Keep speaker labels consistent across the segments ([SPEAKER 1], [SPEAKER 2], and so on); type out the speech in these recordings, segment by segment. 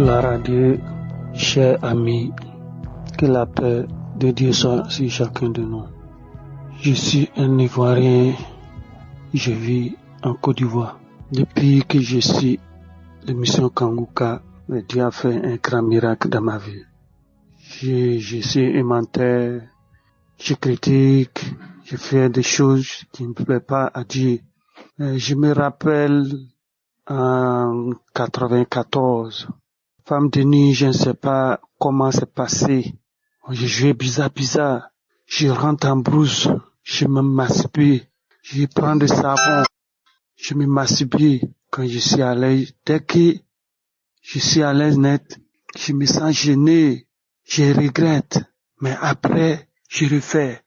[SPEAKER 1] Gloire à Dieu, chers amis, que la paix de Dieu soit sur chacun de nous. Je suis un Ivoirien, je vis en Côte d'Ivoire. Depuis que je suis l'émission Kangouka, Dieu a fait un grand miracle dans ma vie. Je suis un menteur, je critique, je fais des choses qui ne plaisent pas à Dieu. Je me rappelle en 94, femme de nuit, je ne sais pas comment c'est passé. Je jouais bizarre. Je rentre en brousse, je me masturbe, je prends du savon, je me masturbe. Quand je suis à l'aise, dès que je suis à l'aise net, je me sens gêné, je regrette. Mais après, je refais.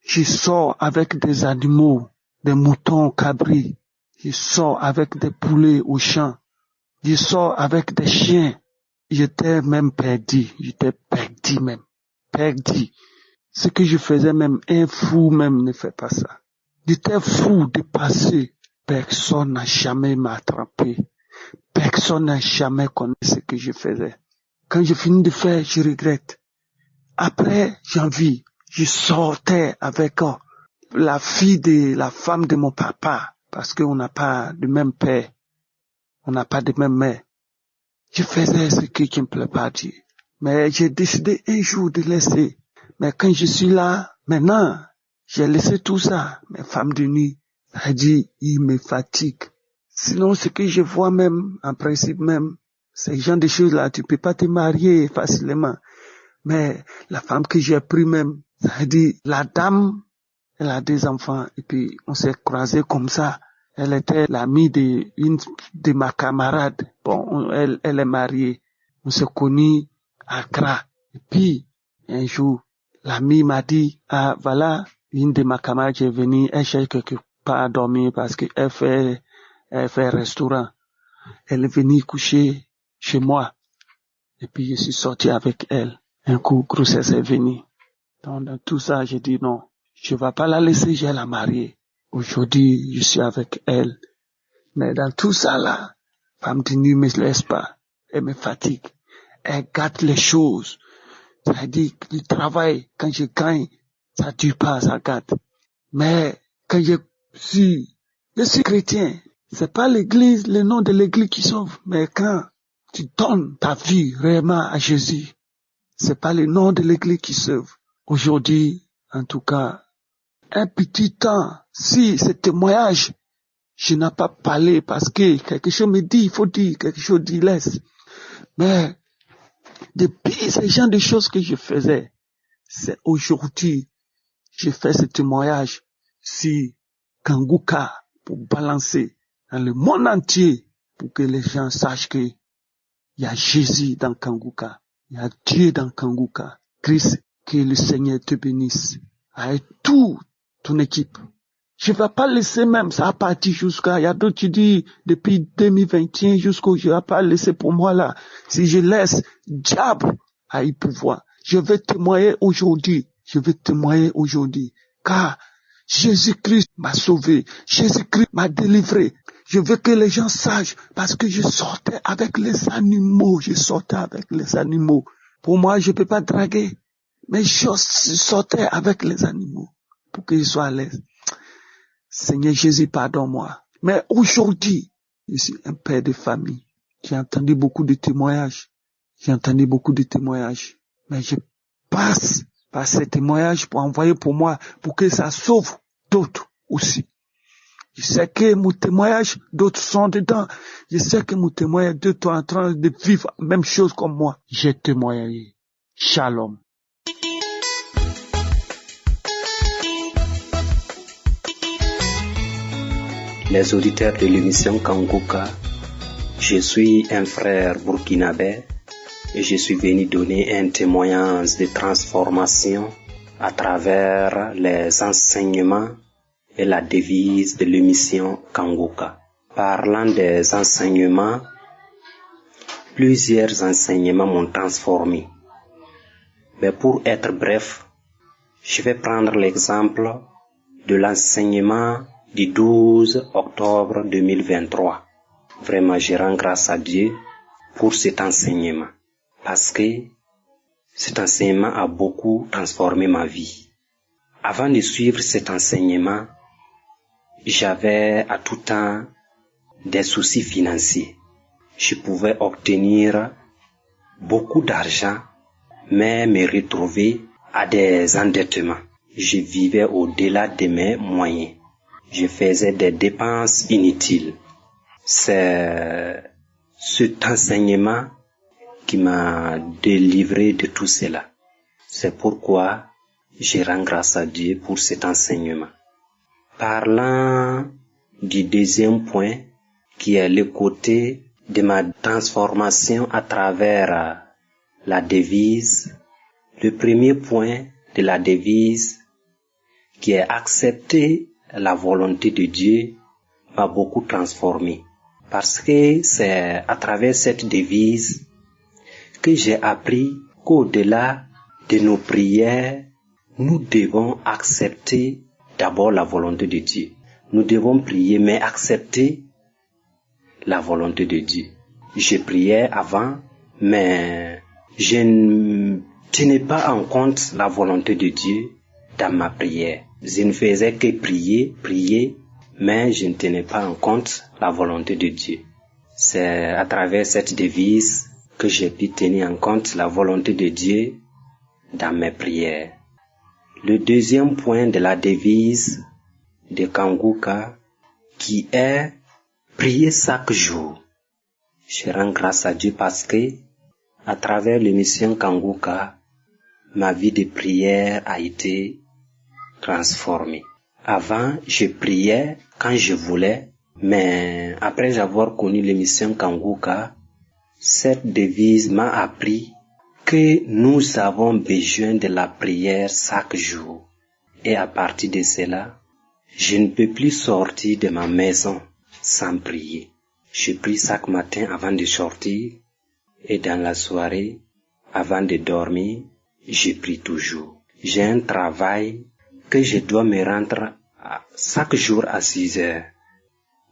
[SPEAKER 1] Je sors avec des animaux, des moutons, cabris. Je sors avec des poulets au champ. Je sors avec des chiens. J'étais même perdu. Perdu. Ce que je faisais même, un fou même ne fait pas ça. J'étais fou de passer. Personne n'a jamais m'attrapé. Personne n'a jamais connu ce que je faisais. Quand je finis de faire, je regrette. Après, j'envie. Je sortais avec la femme de mon papa, parce qu'on n'a pas de même père. On n'a pas de même mère. Je faisais ce qui ne me plaît pas à Dieu. Mais j'ai décidé un jour de laisser. Mais quand je suis là, maintenant, j'ai laissé tout ça. Mes femmes de nuit, ça dit, ils me fatiguent. Sinon, ce que je vois même, en principe même, ces genre de choses-là, tu peux pas te marier facilement. Mais la femme que j'ai pris même, ça dit, la dame, elle a des enfants, et puis on s'est croisés comme ça. Elle était l'amie d'une de ma camarade. Bon, elle est mariée. On s'est connus à Accra. Et puis, un jour, l'amie m'a dit, ah, voilà, une de ma camarades est venue, elle cherche quelque part à dormir parce qu'elle fait restaurant. Elle est venue coucher chez moi. Et puis, je suis sorti avec elle. Un coup, grossesse est venue. Donc, dans tout ça, j'ai dit non, je ne vais pas la laisser, je vais la marier. Aujourd'hui, je suis avec elle. Mais dans tout ça là, femme de nuit me laisse pas. Elle me fatigue. Elle gâte les choses. Ça dit que le travail, quand je gagne, ça dure pas, ça gâte. Mais quand je suis chrétien, c'est pas l'église, le nom de l'église qui sauve. Mais quand tu donnes ta vie réellement à Jésus, c'est pas le nom de l'église qui sauve. Aujourd'hui, en tout cas, un petit temps, si ce témoignage, je n'ai pas parlé parce que quelque chose me dit, il faut dire, quelque chose dit, laisse. Mais depuis ces genre de choses que je faisais, c'est aujourd'hui, je fais ce témoignage si Kangouka pour balancer dans le monde entier pour que les gens sachent que il y a Jésus dans Kangouka, il y a Dieu dans Kangouka. Christ, que le Seigneur te bénisse avec toute ton équipe. Je ne vais pas laisser même, ça a parti jusqu'à, il y a d'autres qui disent, depuis 2021 jusqu'au, je ne vais pas laisser pour moi là. Si je laisse, diable a eu pouvoir. Je vais témoigner aujourd'hui. Car Jésus-Christ m'a sauvé. Jésus-Christ m'a délivré. Je veux que les gens sachent, parce que je sortais avec les animaux. Pour moi, je ne peux pas draguer. Mais je sortais avec les animaux. Pour qu'ils soient à l'aise. Seigneur Jésus, pardonne-moi. Mais aujourd'hui, je suis un père de famille. J'ai entendu beaucoup de témoignages. Mais je passe par ces témoignages pour envoyer pour moi, pour que ça sauve d'autres aussi. Je sais que mon témoignage, d'autres sont dedans. Je sais que mon témoignage, d'autres sont en train de vivre la même chose comme moi. J'ai témoigné. Shalom.
[SPEAKER 2] Les auditeurs de l'émission Kangouka, je suis un frère burkinabé et je suis venu donner un témoignage de transformation à travers les enseignements et la devise de l'émission Kangouka. Parlant des enseignements, plusieurs enseignements m'ont transformé. Mais pour être bref, je vais prendre l'exemple de l'enseignement du 12 octobre 2023. Vraiment, je rends grâce à Dieu pour cet enseignement parce que cet enseignement a beaucoup transformé ma vie. Avant de suivre cet enseignement, j'avais à tout temps des soucis financiers. Je pouvais obtenir beaucoup d'argent, mais me retrouver à des endettements. Je vivais au-delà de mes moyens. Je faisais des dépenses inutiles. C'est cet enseignement qui m'a délivré de tout cela. C'est pourquoi je rends grâce à Dieu pour cet enseignement. Parlant du deuxième point, qui est le côté de ma transformation à travers la devise, le premier point de la devise, qui est accepter la volonté de Dieu, m'a beaucoup transformé. Parce que c'est à travers cette devise que j'ai appris qu'au-delà de nos prières, nous devons accepter d'abord la volonté de Dieu. Nous devons prier, mais accepter la volonté de Dieu. Je priais avant, mais je ne tenais pas en compte la volonté de Dieu dans ma prière. Je ne faisais que prier, mais je ne tenais pas en compte la volonté de Dieu. C'est à travers cette devise que j'ai pu tenir en compte la volonté de Dieu dans mes prières. Le deuxième point de la devise de Kanguka, qui est prier chaque jour. Je rends grâce à Dieu parce que, à travers l'émission Kanguka, ma vie de prière a été transformée. Avant, je priais quand je voulais, mais après avoir connu l'émission Kanguka, cette devise m'a appris que nous avons besoin de la prière chaque jour. Et à partir de cela, je ne peux plus sortir de ma maison sans prier. Je prie chaque matin avant de sortir et dans la soirée, avant de dormir, je prie toujours. J'ai un travail que je dois me rendre chaque jour à 6 heures.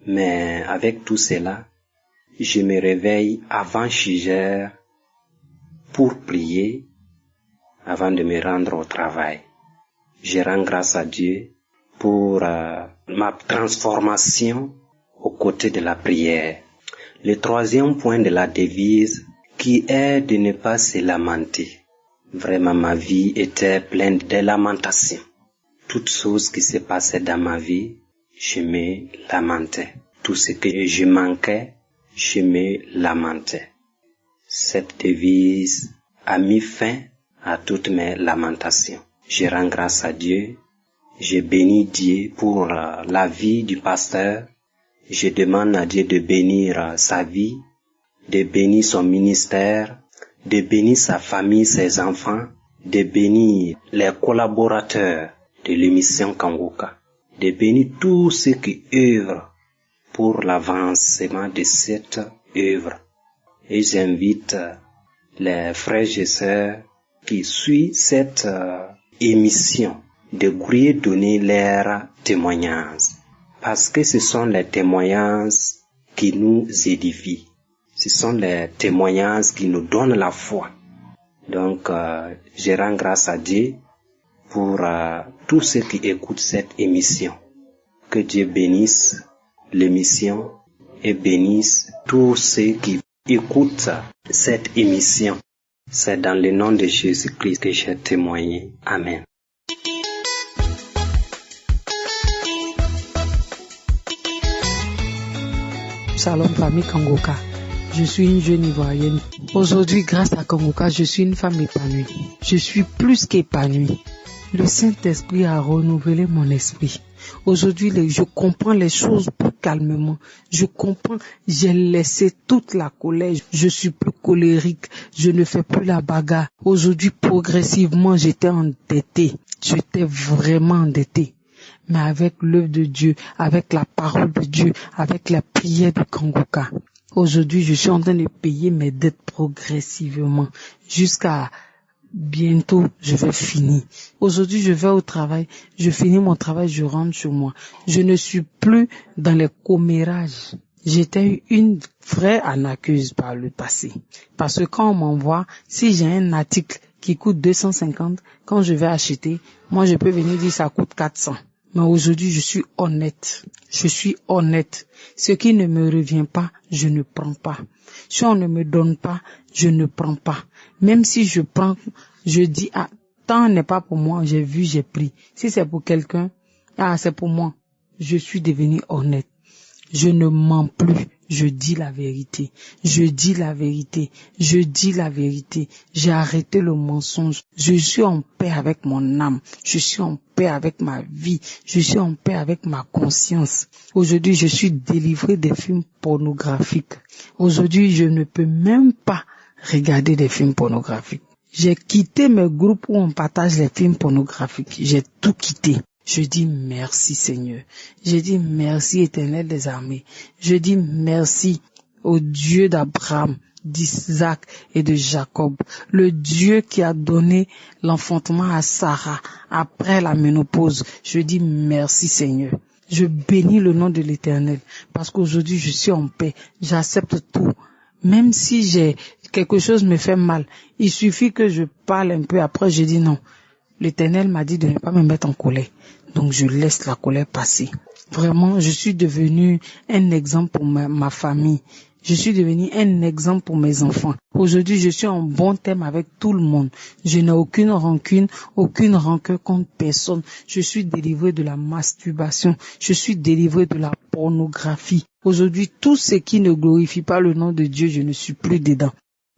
[SPEAKER 2] Mais avec tout cela, je me réveille avant 6 heures pour prier avant de me rendre au travail. Je rends grâce à Dieu pour ma transformation aux côtés de la prière. Le troisième point de la devise, qui est de ne pas se lamenter. Vraiment, ma vie était pleine de lamentations. Toutes choses qui se passaient dans ma vie, je me lamentais. Tout ce que je manquais, je me lamentais. Cette devise a mis fin à toutes mes lamentations. Je rends grâce à Dieu. Je bénis Dieu pour la vie du pasteur. Je demande à Dieu de bénir sa vie, de bénir son ministère, de bénir sa famille, ses enfants, de bénir les collaborateurs de l'émission Kanguka, de bénir tous ceux qui œuvrent pour l'avancement de cette œuvre. Et j'invite les frères et sœurs qui suivent cette émission de courir donner leur témoignage. Parce que ce sont les témoignages qui nous édifient. Ce sont les témoignages qui nous donnent la foi. Donc, je rends grâce à Dieu pour tous ceux qui écoutent cette émission. Que Dieu bénisse l'émission et bénisse tous ceux qui écoutent cette émission. C'est dans le nom de Jésus-Christ que j'ai témoigné. Amen.
[SPEAKER 3] Shalom famille Kanguka. Je suis une jeune Ivoirienne. Aujourd'hui, grâce à Kanguka, je suis une femme épanouie. Je suis plus qu'épanouie. Le Saint-Esprit a renouvelé mon esprit. Aujourd'hui, je comprends les choses plus calmement. Je comprends, j'ai laissé toute la colère. Je suis plus colérique. Je ne fais plus la bagarre. Aujourd'hui, progressivement, j'étais endettée. J'étais vraiment endettée. Mais avec l'œuvre de Dieu, avec la parole de Dieu, avec la prière de Kanguka, aujourd'hui, je suis en train de payer mes dettes progressivement. Jusqu'à bientôt, je vais finir. Aujourd'hui, je vais au travail, je finis mon travail, je rentre chez moi. Je ne suis plus dans les commérages. J'étais une vraie arnaqueuse par le passé. Parce que quand on m'envoie, si j'ai un article qui coûte 250, quand je vais acheter, moi je peux venir dire ça coûte 400. Mais aujourd'hui, je suis honnête. Je suis honnête. Ce qui ne me revient pas, je ne prends pas. Si on ne me donne pas, je ne prends pas. Même si je prends, je dis, ah, tant n'est pas pour moi, j'ai vu, j'ai pris. Si c'est pour quelqu'un, ah, c'est pour moi. Je suis devenue honnête. Je ne mens plus. Je dis la vérité. Je dis la vérité. Je dis la vérité. J'ai arrêté le mensonge. Je suis en paix avec mon âme. Je suis en paix avec ma vie. Je suis en paix avec ma conscience. Aujourd'hui, je suis délivrée des films pornographiques. Aujourd'hui, je ne peux même pas regarder des films pornographiques. J'ai quitté mes groupes où on partage les films pornographiques. J'ai tout quitté. Je dis merci Seigneur. Je dis merci Éternel des armées. Je dis merci au Dieu d'Abraham, d'Isaac et de Jacob. Le Dieu qui a donné l'enfantement à Sarah après la ménopause. Je dis merci Seigneur. Je bénis le nom de l'Éternel parce qu'aujourd'hui je suis en paix. J'accepte tout. Même si quelque chose me fait mal, il suffit que je parle un peu après, je dis non. L'Éternel m'a dit de ne pas me mettre en colère. Donc je laisse la colère passer. Vraiment, je suis devenue un exemple pour ma famille. Je suis devenue un exemple pour mes enfants. Aujourd'hui, je suis en bon terme avec tout le monde. Je n'ai aucune rancune, aucune rancœur contre personne. Je suis délivrée de la masturbation. Je suis délivrée de la pornographie. Aujourd'hui, tout ce qui ne glorifie pas le nom de Dieu, je ne suis plus dedans.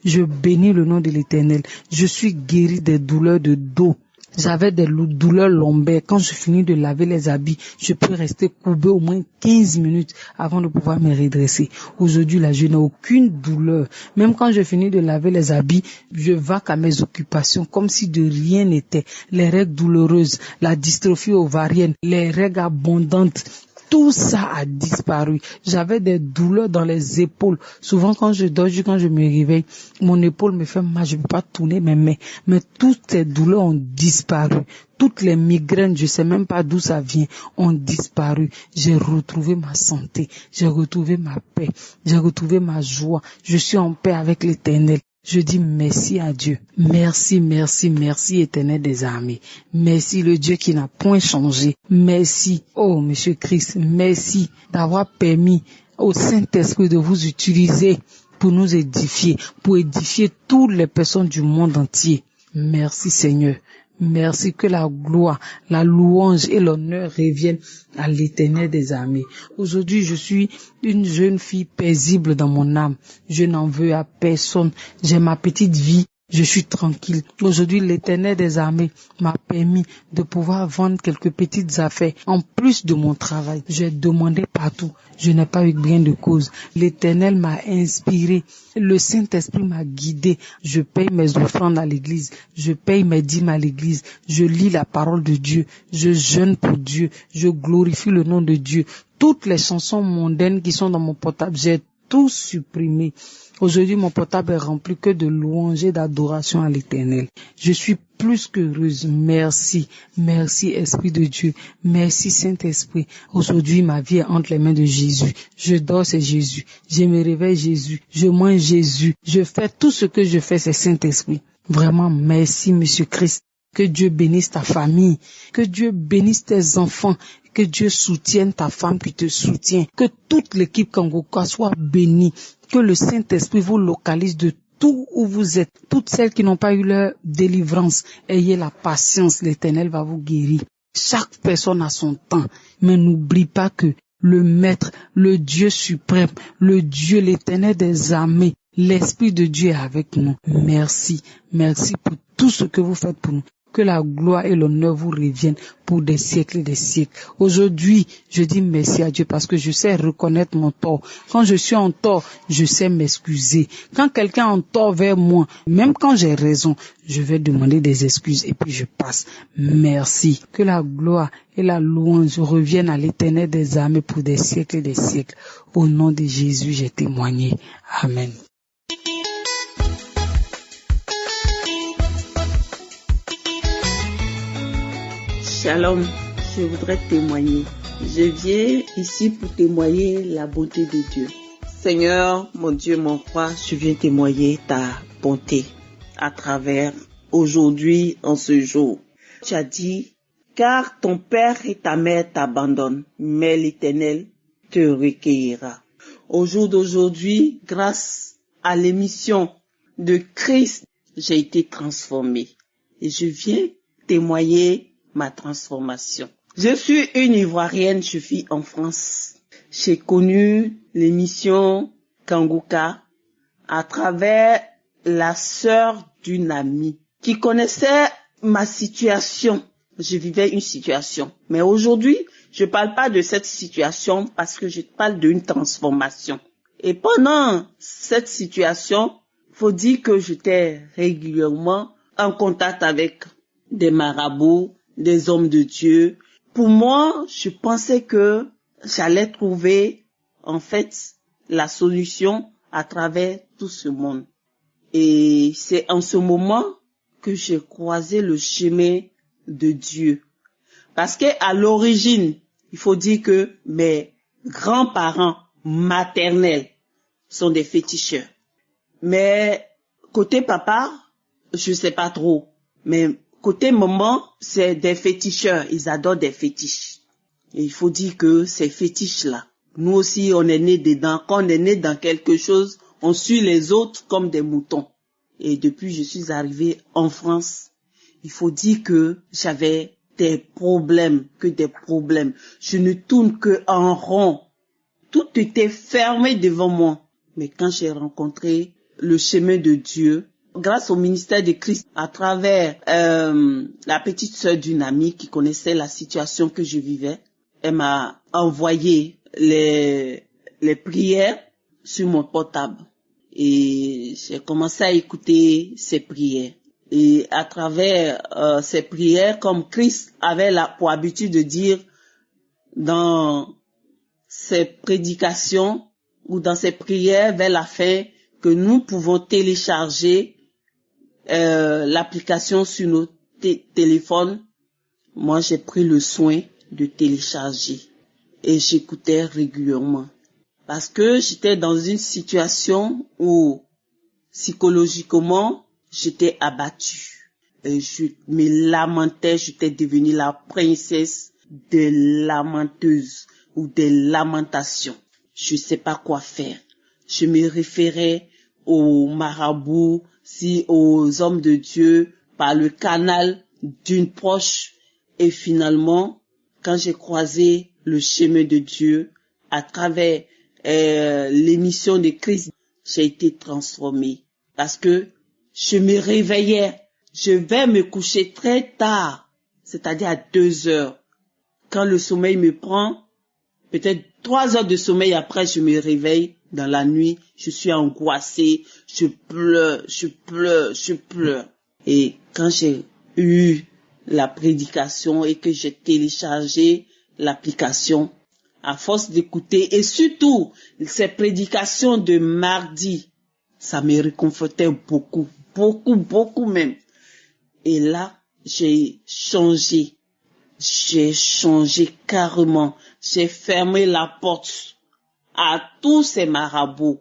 [SPEAKER 3] Je bénis le nom de l'Éternel. Je suis guérie des douleurs de dos. J'avais des douleurs lombaires. Quand je finis de laver les habits, je peux rester courbé au moins 15 minutes avant de pouvoir me redresser. Aujourd'hui, là, je n'ai aucune douleur. Même quand je finis de laver les habits, je vaque à mes occupations comme si de rien n'était. Les règles douloureuses, la dystrophie ovarienne, les règles abondantes, tout ça a disparu. J'avais des douleurs dans les épaules. Souvent, quand je dors, quand je me réveille, mon épaule me fait mal. Je ne peux pas tourner mes mains. Mais toutes ces douleurs ont disparu. Toutes les migraines, je ne sais même pas d'où ça vient, ont disparu. J'ai retrouvé ma santé. J'ai retrouvé ma paix. J'ai retrouvé ma joie. Je suis en paix avec l'Éternel. Je dis merci à Dieu. Merci, merci, merci Éternel des armées. Merci le Dieu qui n'a point changé. Merci, oh Monsieur Christ, merci d'avoir permis au Saint-Esprit de vous utiliser pour nous édifier, pour édifier toutes les personnes du monde entier. Merci Seigneur. Merci que la gloire, la louange et l'honneur reviennent à l'Éternel des armées. Aujourd'hui, je suis une jeune fille paisible dans mon âme. Je n'en veux à personne. J'ai ma petite vie. Je suis tranquille. Aujourd'hui, l'Éternel des armées m'a permis de pouvoir vendre quelques petites affaires en plus de mon travail. J'ai demandé partout. Je n'ai pas eu gain de cause. L'Éternel m'a inspiré. Le Saint-Esprit m'a guidé. Je paye mes offrandes à l'église. Je paye mes dîmes à l'église. Je lis la parole de Dieu. Je jeûne pour Dieu. Je glorifie le nom de Dieu. Toutes les chansons mondaines qui sont dans mon portable, j'ai tout supprimé. Aujourd'hui, mon portable est rempli que de louanges et d'adoration à l'Éternel. Je suis plus qu'heureuse. Merci. Merci, Esprit de Dieu. Merci, Saint-Esprit. Aujourd'hui, ma vie est entre les mains de Jésus. Je dors, c'est Jésus. Je me réveille, Jésus. Je mange, Jésus. Je fais tout ce que je fais, c'est Saint-Esprit. Vraiment, merci, Monsieur Christ. Que Dieu bénisse ta famille. Que Dieu bénisse tes enfants. Que Dieu soutienne ta femme qui te soutient. Que toute l'équipe Kangoka soit bénie. Que le Saint-Esprit vous localise de tout où vous êtes. Toutes celles qui n'ont pas eu leur délivrance, ayez la patience. L'Éternel va vous guérir. Chaque personne a son temps. Mais n'oublie pas que le Maître, le Dieu suprême, le Dieu, l'Éternel des armées, l'Esprit de Dieu est avec nous. Merci. Merci pour tout ce que vous faites pour nous. Que la gloire et l'honneur vous reviennent pour des siècles et des siècles. Aujourd'hui, je dis merci à Dieu parce que je sais reconnaître mon tort. Quand je suis en tort, je sais m'excuser. Quand quelqu'un est en tort vers moi, même quand j'ai raison, je vais demander des excuses et puis je passe. Merci. Que la gloire et la louange reviennent à l'Éternel des armées pour des siècles et des siècles. Au nom de Jésus, j'ai témoigné. Amen.
[SPEAKER 4] Shalom, je voudrais témoigner. Je viens ici pour témoigner la bonté de Dieu. Seigneur, mon Dieu, mon roi, je viens témoigner ta bonté à travers aujourd'hui, en ce jour. Tu as dit, car ton père et ta mère t'abandonnent, mais l'Éternel te recueillera. Au jour d'aujourd'hui, grâce à l'émission de Christ, j'ai été transformé et je viens témoigner ma transformation. Je suis une Ivoirienne, je vis en France. J'ai connu l'émission Kanguka à travers la sœur d'une amie qui connaissait ma situation. Je vivais une situation. Mais aujourd'hui, je parle pas de cette situation parce que je parle d'une transformation. Et pendant cette situation, faut dire que j'étais régulièrement en contact avec des marabouts, des hommes de Dieu. Pour moi, je pensais que j'allais trouver, en fait, la solution à travers tout ce monde. Et c'est en ce moment que j'ai croisé le chemin de Dieu. Parce que à l'origine, il faut dire que mes grands-parents maternels sont des féticheurs. Mais côté papa, je sais pas trop. Mais côté maman, c'est des féticheurs. Ils adorent des fétiches. Et il faut dire que ces fétiches-là, nous aussi, on est né dedans. Quand on est né dans quelque chose, on suit les autres comme des moutons. Et depuis que je suis arrivée en France, il faut dire que j'avais des problèmes. Je ne tourne que en rond. Tout était fermé devant moi. Mais quand j'ai rencontré le chemin de Dieu, grâce au ministère de Christ, à travers la petite sœur d'une amie qui connaissait la situation que je vivais, elle m'a envoyé les prières sur mon portable. Et j'ai commencé à écouter ces prières. Et à travers ces prières, comme Christ avait pour habitude de dire dans ses prédications ou dans ses prières vers la fin, que nous pouvons télécharger l'application sur nos téléphones. Moi, j'ai pris le soin de télécharger et j'écoutais régulièrement. Parce que j'étais dans une situation où, psychologiquement, j'étais abattue. Et je me lamentais, j'étais devenue la princesse des lamenteuses ou des lamentations. Je sais pas quoi faire. Je me référais aux marabouts, aux hommes de Dieu, par le canal d'une proche. Et finalement, quand j'ai croisé le chemin de Dieu, à travers l'émission de Christ, j'ai été transformée. Parce que je me réveillais. Je vais me coucher très tard, c'est-à-dire à 2 heures. Quand le sommeil me prend, peut-être 3 heures de sommeil après, je me réveille dans la nuit. Je suis angoissée, je pleure. Et quand j'ai eu la prédication et que j'ai téléchargé l'application, à force d'écouter, et surtout ces prédications de mardi, ça me réconfortait beaucoup même. Et là, j'ai changé carrément. J'ai fermé la porte à tous ces marabouts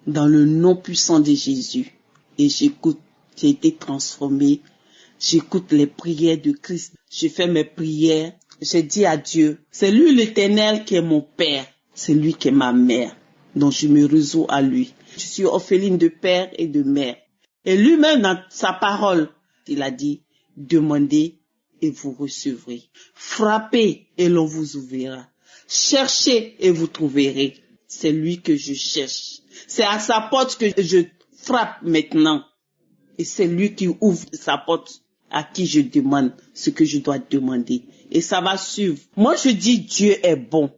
[SPEAKER 4] dans le nom puissant de Jésus. Et j'écoute, j'ai été transformée. J'écoute les prières de Christ. Je fais mes prières. J'ai dit à Dieu, c'est lui l'Éternel qui est mon Père. C'est lui qui est ma mère. Donc je me résous à lui. Je suis orpheline de père et de mère. Et lui-même dans sa parole, il a dit, demandez et vous recevrez. Frappez et l'on vous ouvrira. Cherchez et vous trouverez. C'est lui que je cherche. C'est à sa porte que je frappe maintenant. Et c'est lui qui ouvre sa porte à qui je demande ce que je dois demander. Et ça va suivre. Moi, je dis Dieu est bon.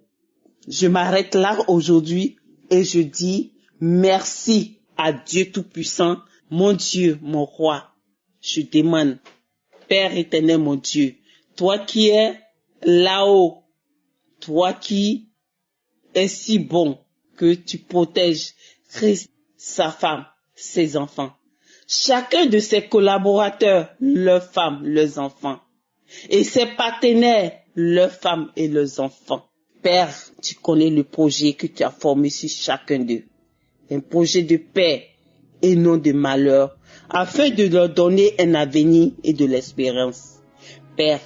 [SPEAKER 4] Je m'arrête là aujourd'hui et je dis merci à Dieu Tout-Puissant, mon Dieu, mon roi. Je demande, Père éternel, mon Dieu, toi qui es là-haut, toi qui es si bon que tu protèges Christ, sa femme, ses enfants. Chacun de ses collaborateurs, leurs femmes, leurs enfants. Et ses partenaires, leurs femmes et leurs enfants. Père, tu connais le projet que tu as formé sur chacun d'eux. Un projet de paix et non de malheur, afin de leur donner un avenir et de l'espérance. Père,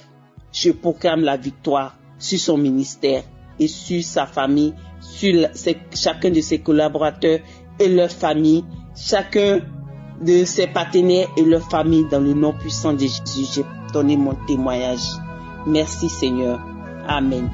[SPEAKER 4] je proclame la victoire sur son ministère et sur sa famille, sur chacun de ses collaborateurs et leur famille, chacun de ses partenaires et leur famille, dans le nom puissant de Jésus. J'ai donné mon témoignage. Merci Seigneur. Amen.